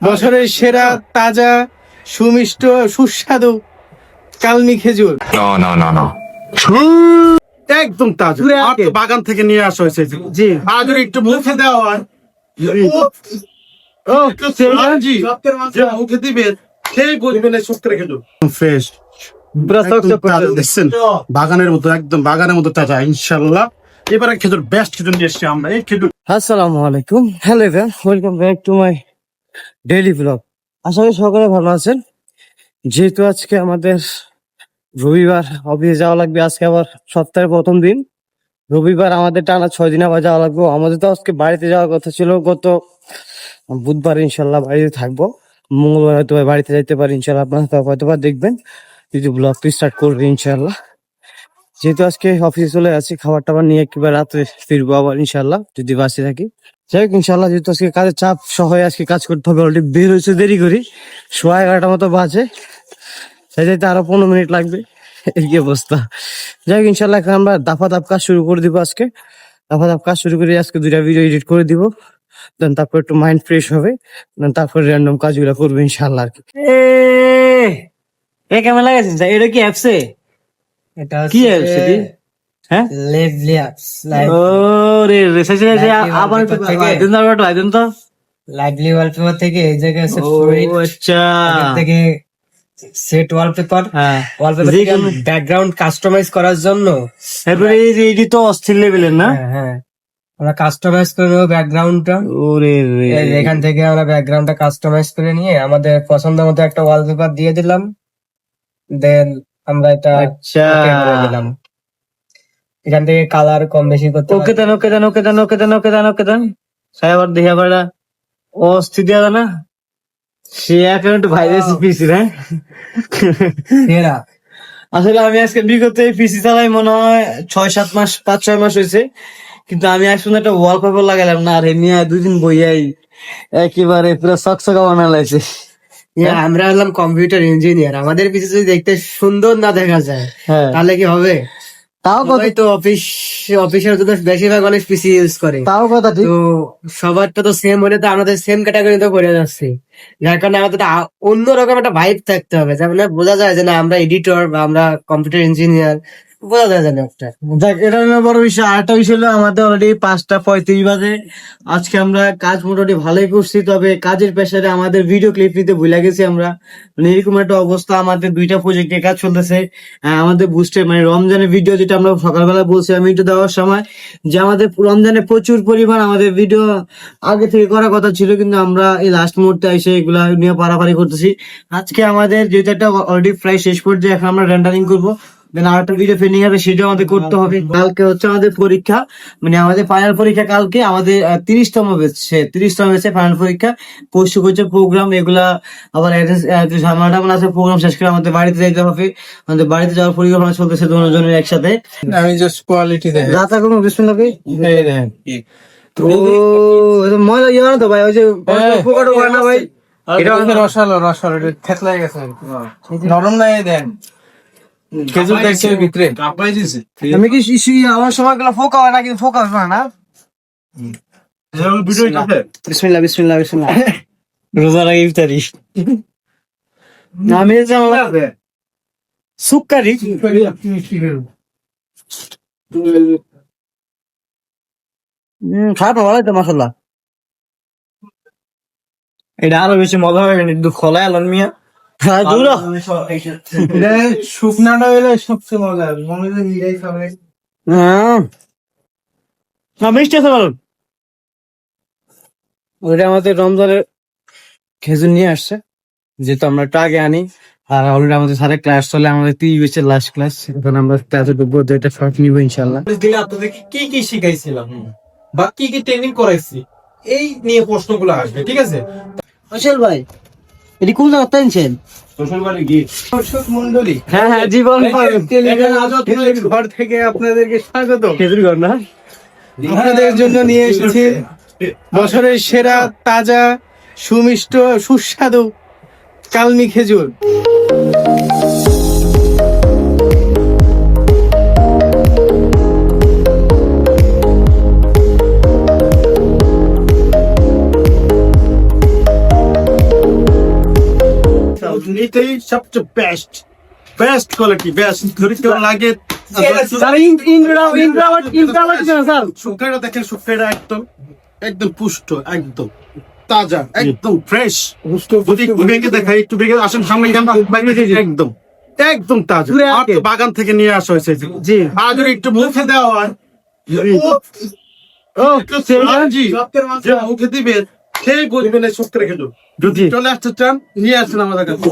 বছরের সেরা তাজা সুমিষ্ট সুস্বাদু কালমি খেজুর। একদম তাজা আর তো বাগান থেকে নিয়ে আসা হয়েছে। জি। আর যদি একটু মুখে দেওয়া হয় জি যে মুখে দিবেন সেই বলবেন সত্যি খেজুর ফ্রেশ দেখছেন বাগানের মতো, একদম বাগানের মতো তাজা। ইনশাল্লাহ এবারে খেজুর বেস্ট খেজুর নিয়ে এসছি আমরা। এই খেজুর আসসালামু আলাইকুম, hello everyone, welcome back to my daily blog. আশা করি সকলে ভালো আছেন। যেহেতু আজকে আমাদের রবিবার, অফিসে যাওয়া লাগবে। আজকে আবার সপ্তাহের প্রথম দিন রবিবার, আমাদের টানা 6 দিন আবার যাওয়া লাগবে। আমাদের তো আজকে বাড়িতে যাওয়ার কথা ছিল গত বুধবার। ইনশাল্লাহ বাড়িতে থাকবো, মঙ্গলবার হয়তো বাড়িতে যাইতে পারি ইনশাল্লাহ। আপনারা হয়তো বা দেখবেন যদি ব্লগটি স্টার্ট করবে ইনশাল্লাহ। যেহেতু আজকে অফিসে চলে যাচ্ছি, খাবার টাবার নিয়ে একেবারে রাত্রে ফিরবো আবার ইনশাল্লাহ যদি বাসে থাকি। যাই হোক ইনশাল্লাহ, যেহেতু আজকে কাজের চাপ সহ আজকে কাজ করতে হবে। অলরেডি বের হয়েছে দেরি করি, 11:30 মতো বাজে, সেই যাইতে আরো 15 মিনিট লাগবে। এই কি অবস্থা। যাই হোক ইনশাল্লাহ এখন আমরা দাফা দাপ কাজ শুরু করে দিব। আজকে দাফা দাপ কাজ শুরু করে আজকে 2টা ভিডিও এডিট করে দিব। দেন তারপর একটু মাইন্ড ফ্রেশ হবে, দেন তারপর র্যান্ডম কাজগুলো করবো ইনশাল্লাহ আর কি। এ কেমন লাগেছে? এটা কি অ্যাপসে? এটা কি অ্যাপস এটি? হ্যাঁ, লাইভলি অ্যাপস ওরে রেসাইছে আবার একটু আইদেন দাও, একটু আইদেন তো। লাইভলি ওয়ালপেপার থেকে এই জায়গায় আছে ও ফ্লুইড আচ্ছা, থেকে সেট ওয়ালপেপার। হ্যাঁ ওয়ালপেপার থেকে ব্যাকগ্রাউন্ড কাস্টমাইজ করার জন্য এরপরে এই যে এটি তো অস্থির লেভেলের না? হ্যাঁ হ্যাঁ আমরা কাস্টমাইজ করে নেবো ব্যাকগ্রাউন্ডটা। ওরে রে, এখান থেকে আমরা ব্যাকগ্রাউন্ডটা কাস্টমাইজ করে নিয়ে আমাদের পছন্দ মতো একটা ওয়ালপেপার দিয়ে দিলাম। দেন আমরা এটা আচ্ছা okay করে দিলাম। এখান থেকে কালার কম বেশি করতে ওকে দেন, ওকে দেন, ওকে দেন, ওকে দেন, ওকে দেন, ওকে দেন। সাইবার দেখে আবার অস্থির দেওয়া না, সে এখন একটু ভাইরাস পিসি না। এরা আসলে আমি আজকে বিগত এই পিসি চালাই মনে হয় 6-7 মাস, 5-6 মাস হয়েছে, কিন্তু আমি আজ পর্যন্ত একটা ওয়ালপেপার লাগালাম না। আর এমনি 2 দিন বইয়াই একেবারে পুরো সকসকা বানালাইছে। আমরা হলাম কম্পিউটার ইঞ্জিনিয়ার, আমাদের পিছনে যদি দেখতে সুন্দর না দেখা যায় হ্যাঁ, তাহলে কি হবে? তাও কথা, সবাই তো অফিসের জন্য বেশিরভাগ অনেক পিসি ইউজ করে। তাও কথা ঠিক। তো সবারটা তো সেম হলে তো আমাদের সেম ক্যাটাগরিতে পড়ে যাচ্ছে, যার কারণে আমাদের একটা অন্যরকম একটা ভাইব থাকতে হবে, যেমন বোঝা যায় যে না আমরা এডিটর বা আমরা কম্পিউটার ইঞ্জিনিয়ার, বোঝা যায় যেন একটা। দেখ, এটা হলো বড় বিষয়। আরেকটা বিষয় হলো আমাদের অলরেডি 5:35 বাজে। আজকে আমরা কাজ মোটামুটি ভালোই করছি, তবে কাজের প্রেসারে আমাদের ভিডিও ক্লিপ নিতে ভুলে গেছি আমরা। মানে এরকম একটা অবস্থা, আমাদের 2টা প্রজেক্টে কাজ চলতেছে। আমাদের বুস্টে মানে রমজানের ভিডিও, যেটা আমরা সকালবেলা বলছি আমি একটু দেওয়ার সময়, যে আমাদের রমজানে প্রচুর পরিমাণ আমাদের ভিডিও আগে থেকে করার কথা ছিল, কিন্তু আমরা এই লাস্ট মুহূর্তে এসে এগুলা নিয়ে পারাপারি করতেছি। আজকে আমাদের যেহেতু একটা অলরেডি প্রায় শেষ পর্যায়ে, এখন আমরা রেন্ডারিং করবো, দেন আরেকটা ভিডিও পেন্ডিং আছে, সেটা আমাদের করতে হবে। কালকে হচ্ছে আমাদের পরীক্ষা, মানে আমাদের ফাইনাল পরীক্ষা কালকে। আমাদের 30তম বেচে ফাইনাল পরীক্ষা। পরশু হচ্ছে প্রোগ্রাম, এগুলা আবার ঝামেলাটা মানে আছে। প্রোগ্রাম শেষ করে আমাদের বাড়িতে যাইতে হবে। আমাদের বাড়িতে যাওয়ার পরিকল্পনা চলতেছে দুজনের একসাথে। আমি জাস্ট কোয়ালিটি দেখ রাতা কোনো বিসমিল্লাহ ভাই। তো এটা মজা ইয়া না তো ভাই, ওই যে পোকাটো করে না ভাই, এটা রসালো এটা থেতলাই গেছে নরম নাই। দেন খেজুর দেখছে ভিতরে কাপাই দিছে। আমি কি আমার সময় গুলো ফোকা হয় না, কিন্তু ফোকা হয় না। বিসমিল্লাহ বিসমিল্লাহ বিসমিল্লাহ। রোজার আগে ইফতারি। আমি সুক্কারি খারাপ না, ভালোই তো মাসাল্লাহ। এটা আরো বেশি মজা হবে কিন্তু খোলা এলন মিয়া শুকনাটা হলে সবচেয়ে মজা হবে। মনে হয় নিরাই খাবে মিষ্টি আছে ভালো। ওইটা আমাদের রমজানের খেজুর নিয়ে আসছে, যেহেতু আমরা একটা আগে আনি। আর অলরেডি আমাদের সাথে ক্লাস চলে, আমাদের 30 বেচের লাস্ট ক্লাস। এখন আমরা ক্লাসে ঢুকবো, একটা শর্ট নিবো ইনশাল্লাহ। দিলে আপনাদেরকে কি কি শিখাইছিলাম বা কি কি ট্রেনিং করাইছি এই নিয়ে প্রশ্নগুলো আসবে, ঠিক আছে? আসল ভাই, এটি কোন জায়গা টানছেন? দর্শক মন্ডলী, হ্যাঁ হ্যাঁ, জীবন ঘর থেকে আপনাদেরকে স্বাগত। খেজুর ঘর না, আপনাদের জন্য নিয়ে এসেছি বছরের সেরা তাজা সুমিষ্ট সুস্বাদু কালমি খেজুর। এটাই সবচেয়ে বেস্ট বেস্ট কোয়ালিটি বেস্ট যদি কেউ লাগে স্যার স্যার শুকাইটা দেখেন শুকাইটা একদম একদম পুষ্ট একদম তাজা একদম ফ্রেশ যদি একটু ভেঙে দেখাই একটু ভেঙে আসেন সামনে একদম একদম তাজা আর তো বাগান থেকে নিয়ে আসা হয়েছে জি আর যদি একটু মুখে দেওয়া হয় জি যে মুখে দিবেন সেই বলবেন এই সত্তর কিলো যদি চলে আসতে চান নিয়ে আসেন আমাদের কাছে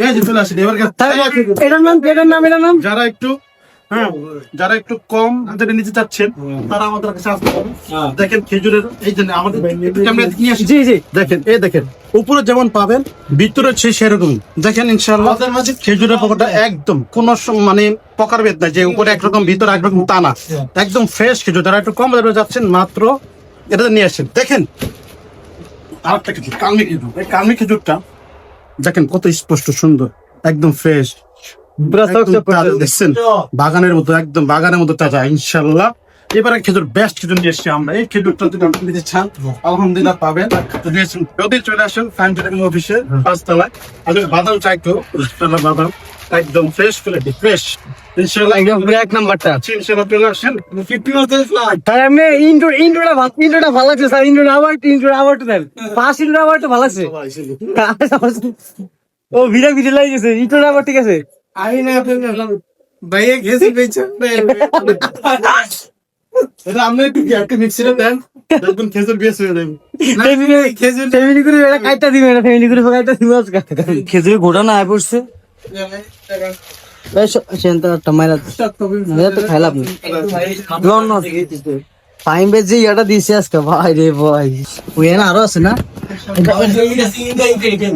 এই যে চলে আসেন এবার এটার নাম যারা একটু যারা একটু কম যেটা নিতে চাচ্ছেন তারা আমাদের কাছে আসতে পারেন দেখেন খেজুরের এই যে আমাদের ক্যামেরা নিয়ে আসি জি জি দেখেন এই দেখেন উপরে যেমন পাবেন ভিতরে সেই সেরকমই দেখেন ইনশাআল্লাহ খেজুরের পকোড়া একদম কোন মানে প্রকার ভেদ নাই যে উপরে একরকম ভিতরে একরকম তা না একদম ফ্রেশ খেজুর যারা একটু কম দামে যাচ্ছেন মাত্র এটা নিয়ে আসেন দেখেন আরেকটা খেজুর কালমি খেজুর এই কালমি খেজুরটা দেখেন কত স্পষ্ট সুন্দর একদম ফ্রেশ দেখছেন বাগানের মতো একদম বাগানের মতো তাজা ইনশাল্লাহ এবারে খেজুর বেস্ট খেজুর নিয়ে এসছি আমরা এই খেজুরটা যদি আপনি নিতে চান আলহামদুলিল্লাহ পাবেন যদি চলে আসেন ফাইন অফিসে 5 তলায় আর বাদাম চাই তো বাদাম একদম ফ্রেশ কোয়ালিটি ফ্রেশ ইনশাআল্লাহ একদম এক নাম্বারটা ইনশাআল্লাহ চলে আসেন 50% ফ্লাইট তাই আমি ইন্ট্রোটা ভালো লাগছে স্যার ইন্ট্রোটা আবার তো দেন 5 ইন্ট্রো আবার তো ভালো লাগছে ও ভিড়া লাগছে ইন্ট্রোটা আবার ঠিক আছে আমি না ভাইয়া গেছি পেয়েছে এটা আপনি একটু মিক্সিতে দেন দেখবেন খেজুর বেশ হয়ে যাবে ফ্যামিলি করে এটা কাইটা দিবে না ফ্যামিলি করে কাইটা দিবে আজকে খেজুরে ঘোড়া না আয় পড়ছে সেন্টারটা মাইরা তো খাইলাম না টাইম বেজ যে ইয়াটা দিছে আজকে ভাই রে ভাই ওই না আরো আছে না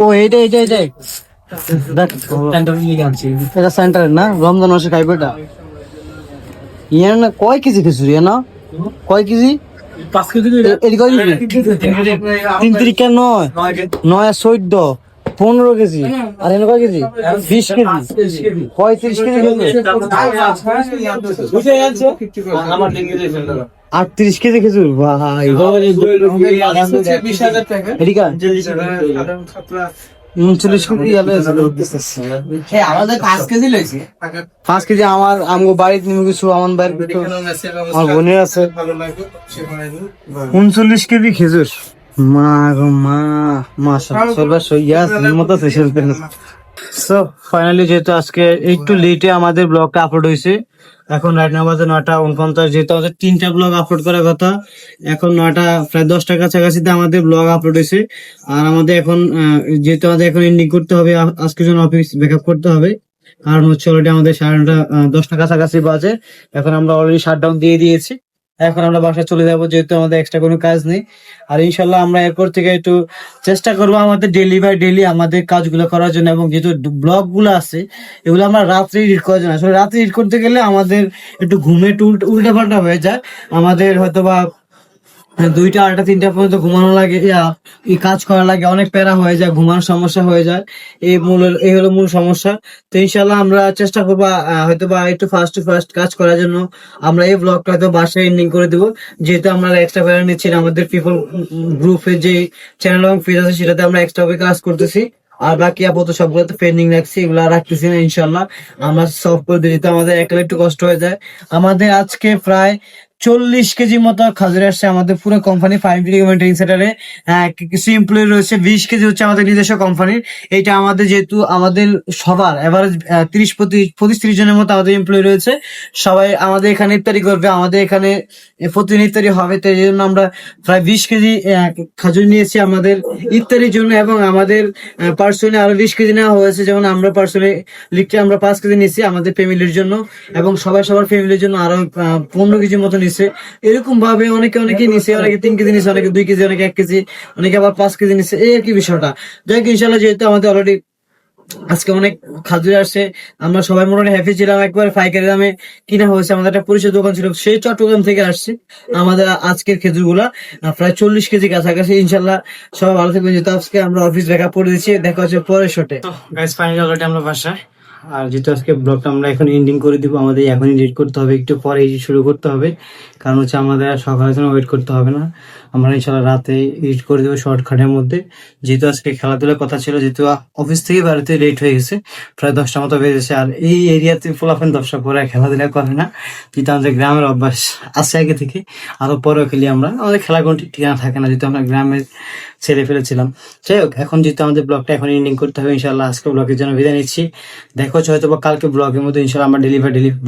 ও এইটা দেখ এটা সেন্টার না রমজান মাসে খাইবে এটা ইয়া না কয় কেজি খেজুর ইয়া না কয় কেজি 5 কেজি এদিকে 3 তারিখে 9 আর 14 15 কেজি আর এনে কয় কেজি 20 কেজি 35 কেজি আমার 38 কেজি খেজুর ভাই 20,000 টাকা এদিকে 39 কেজি আমাদের 5 কেজি লইছে 5 কেজি আমার আমগো বাড়িতে নিমু কিছু আমার বাড়িতে আমার বোনের আছে 39 কেজি খেজুর মা গো মা মাশাআল্লাহ সইয়াস নিমত আছে সো ফাইনালি যেহেতু আজকে একটু লেটে আমাদের ব্লগটা আপলোড হয়েছে এখন রাত না বাজে 9:49 যেহেতু আমাদের 3টা ব্লগ আপলোড করার কথা এখন 9টা প্রায় 10টা কাছাকাছিতে আমাদের ব্লগ আপলোড হয়েছে আর আমাদের এখন যেহেতু আমাদের এখন এন্ডিং করতে হবে আজকের জন্য অফিস ব্যাকআপ করতে হবে কারণ হচ্ছে অলরেডি আমাদের 9:30 10টা কাছাকাছি বাজে এখন আমরা অলরেডি শাটডাউন দিয়ে দিয়েছি এখন আমরা বাসায় চলে যাবো যেহেতু আমাদের এক্সট্রা কোনো কাজ নেই আর ইনশাল্লাহ আমরা এরপর থেকে একটু চেষ্টা করবো আমাদের ডেলি বাই ডেলি আমাদের কাজগুলো করার জন্য এবং যেহেতু ব্লগ গুলো আছে এগুলো আমরা রাত্রে এডিট করার জন্য আসলে রাত্রে এডিট করতে গেলে আমাদের একটু ঘুমে একটু উল্টা পাল্টা হয়ে যায় আমাদের হয়তো বা 2টা 8টা 3টা পর্যন্ত ঘুমানো লাগে এই কাজ করা লাগে অনেক প্যারা হয়ে যায় ঘুমানোর সমস্যা হয়ে যায় এই হলো মূল সমস্যা তো ইনশাল্লাহ আমরা চেষ্টা করবো হয়তো বা একটু ফার্স্ট টু ফার্স্ট কাজ করার জন্য আমরা এই ব্লগটা হয়তো বাসায় এন্ডিং করে দেবো যেহেতু আমরা এক্সট্রা প্যারা নিচ্ছি আমাদের পিপল গ্রুপের যে চ্যানেল এবং পেজ আছে সেটাতে আমরা এক্সট্রা কাজ করতেছি আর বাকি আপাতত সবগুলো তো পেন্ডিং রাখছি এগুলো রাখতেছি না ইনশাল্লাহ আমরা সলভ করে দিই তো আমাদের একলা একটু কষ্ট হয়ে যায় আমাদের আজকে প্রায় 40 কেজি মতো খাজুর আসছে আমাদের পুরো কোম্পানি 5 মেনটেন সেন্টারে কিছু এমপ্লয়ি রয়েছে 20 কেজি হচ্ছে আমাদের নিজস্ব কোম্পানির এটা আমাদের যেহেতু আমাদের সবার এভারেজ 30 জনের মতো আমাদের এমপ্লয়ি রয়েছে সবাই আমাদের এখানে ইফতারি করবে আমাদের এখানে প্রতিদিন ইফতারি হবে তো এই জন্য আমরা প্রায় 20 কেজি খাজুর নিয়েছি আমাদের ইফতারির জন্য এবং আমাদের পার্সোনালি আরো 20 কেজি নেওয়া হয়েছে যেমন আমরা পার্সোনালি লিখতে আমরা 5 কেজি নিয়েছি আমাদের ফ্যামিলির জন্য এবং সবার ফ্যামিলির জন্য আরো 15 কেজি মতো নিছে এরকম ভাবে অনেকে নিছে অনেকে 3 কেজি নিছে অনেকে 2 কেজি অনেকে 1 কেজি অনেকে আবার 5 কেজি নিছে এই আর কি বিষয়টা যাই হোক ইনশাল্লাহ যেহেতু আমাদের অলরেডি আজকে অনেক খাজুর আসছে আমরা সবাই মোটামুটি হ্যাপি ছিলাম একবার পাইকারি দামে কিনা হয়েছে আমাদের একটা পরিচিত দোকান ছিল সেই চট্টগ্রাম থেকে আসছে আমাদের আজকের খেজুর গুলা প্রায় 40 কেজি কাছাকাছি ইনশাল্লাহ সবাই ভালো থাকবেন যেহেতু আজকে আমরা অফিস ব্যাকআপ করে দিচ্ছি দেখা হচ্ছে পরের শটে গাইস ফাইনালি অলরেডি আমরা বাসায় আর যেহেতু আজকে ব্লগটা আমরা এখন এন্ডিং করে দিব আমাদের এখন এডিট করতে হবে একটু পরে এডিট শুরু করতে হবে কারণ হচ্ছে আমাদের সকালের জন্য ওয়েট করতে হবে না আমরা ইনশাল্লাহ রাতে এডিট করে দেবো শর্টকাটের মধ্যে। যেহেতু আজকে খেলাধুলার কথা ছিল, যেহেতু অফিস থেকে বাড়িতে লেট হয়ে গেছে, প্রায় 10টা মতো বেজেছে। আর এই এরিয়াতে ফুলাফেন 10টা পরে খেলাধুলা করে না, যেহেতু আমাদের গ্রামের অভ্যাস আছে আগে থেকে। আরো পরেও খেলি আমরা, আমাদের খেলা কোনো ঠিকানা থাকে না, যেহেতু আমরা গ্রামের ছেড়ে ফেলেছিলাম। যাই হোক, এখন যেহেতু আমাদের ব্লগটা এখন এন্ডিং করতে হবে, ইনশাল্লাহ আজকে ব্লগের জন্য বিদায় নিচ্ছি। দেখা হচ্ছে হয়তো বা কালকে ব্লগের মধ্যে, ইনশাল্লাহ আমরা ডেলি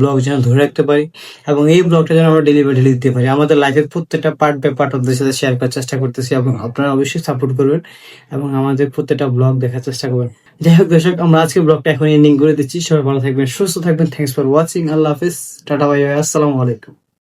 ব্লগ যেন ধরে রাখতে পারি এবং এই ব্লগটা যেন আমরা ডেলি দিতে পারি। আমাদের লাইফের প্রত্যেকটা পার্ট বাই পার্ট আপনাদের সাথে শেয়ার করার চেষ্টা করতেছি এবং আপনারা অবশ্যই সাপোর্ট করবেন এবং আমাদের প্রত্যেকটা ব্লগ দেখার চেষ্টা করবেন। যাই হোক দর্শক, আমরা আজকে ব্লগটা এখন এন্ডিং করে দিচ্ছি। সবাই ভালো থাকবেন, সুস্থ থাকবেন। Thanks for watching. Allah Hafiz, tata, bye bye, আসসালামু আলাইকুম।